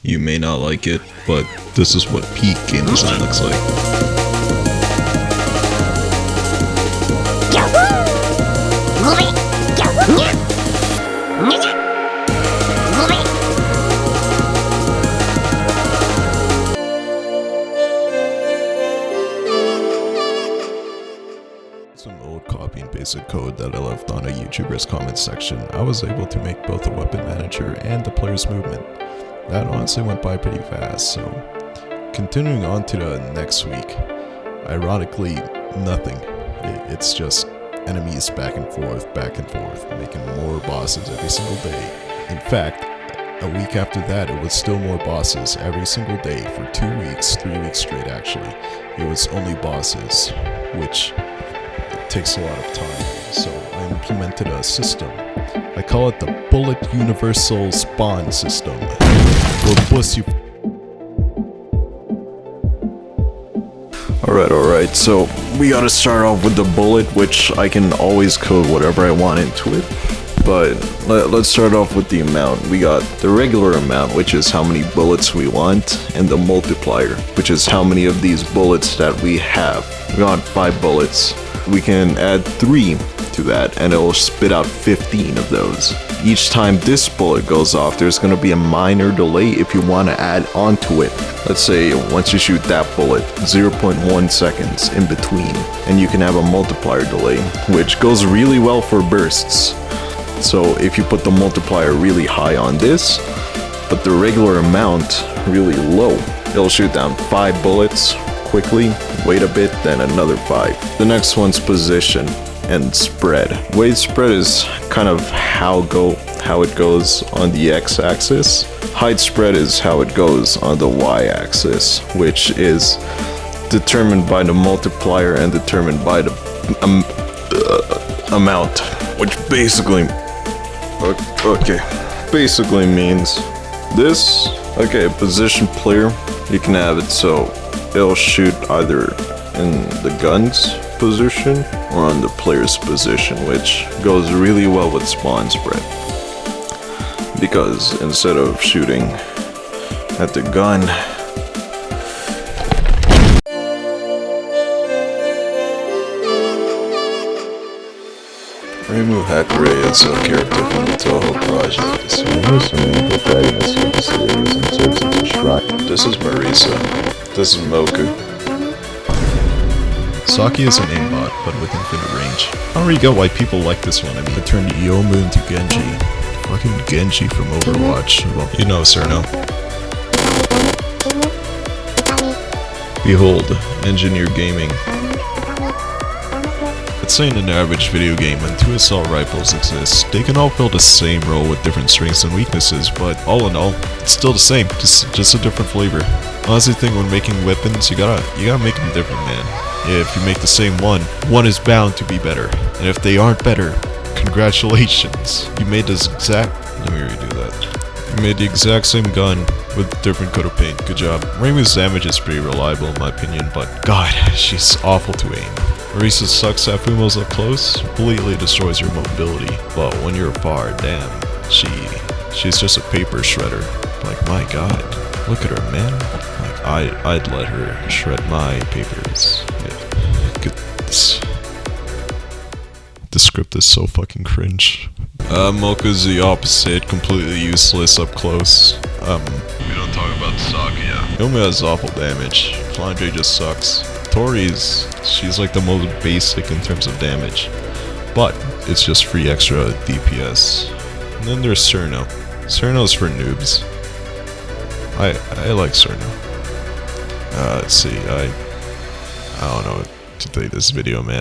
You may not like it, but this is what peak game design looks like. Some old copy and pasted code that I left on a YouTuber's comment section. I was able to make both the weapon manager and the player's movement. That honestly went by pretty fast, so continuing on to the next week. Ironically, nothing. It's just enemies back and forth, making more bosses every single day. In fact, a week after that, it was still more bosses every single day for 2 weeks, 3 weeks straight actually. It was only bosses, which takes a lot of time, so I implemented a system. I call it the Bullet Universal Spawn System. Alright, so we gotta start off with the bullet, which I can always code whatever I want into it. But let's start off with the amount. We got the regular amount, which is how many bullets we want, and the multiplier, which is how many of these bullets that we have. We want 5 bullets. We can add 3 to that, and it will spit out 15 of those. Each time this bullet goes off, there's going to be a minor delay if you want to add onto it. Let's say once you shoot that bullet, 0.1 seconds in between, and you can have a multiplier delay, which goes really well for bursts. So if you put the multiplier really high on this, but the regular amount really low, it'll shoot down 5 bullets quickly, wait a bit, then another 5. The next one's position and spread. Weight spread is kind of how it goes on the x-axis. Height spread is how it goes on the y-axis, which is determined by the multiplier and determined by the amount, which basically means this. Okay, position player, you can have it so it'll shoot either in the gun's position or on the player's position, which goes really well with spawn spread, because instead of shooting at the gun, remove Hackray as a character from the Toho project. This is Marisa. This is Moku. Saki is an aimbot, but with infinite range. I don't really get why people like this one. I mean, I turned Yomu into Genji. Fucking Genji from Overwatch. Well, you know, Cerno. Behold, Engineer Gaming. Let's say in an average video game, when 2 assault rifles exist, they can all fill the same role with different strengths and weaknesses, but all in all, it's still the same, just a different flavor. Honestly, think when making weapons, you gotta make them different, man. If you make the same one is bound to be better. And if they aren't better, congratulations. You made this exact... Let me redo that. You made the exact same gun with different coat of paint. Good job. Reimu's damage is pretty reliable in my opinion, but god, she's awful to aim. Marisa sucks at Fumos up close, completely destroys your mobility. But when you're far, damn, she's just a paper shredder. Like, my god, look at her, man. Like, I'd let her shred my papers. Yeah. Goodness. The script is so fucking cringe. Mocha's the opposite, completely useless up close. We don't talk about Saki, yeah. Yomu has awful damage. Flandre just sucks. She's like the most basic in terms of damage, but it's just free extra DPS. And then there's Cerno. Cerno's for noobs. I like Cerno. Let's see, I don't know what to think this video, man.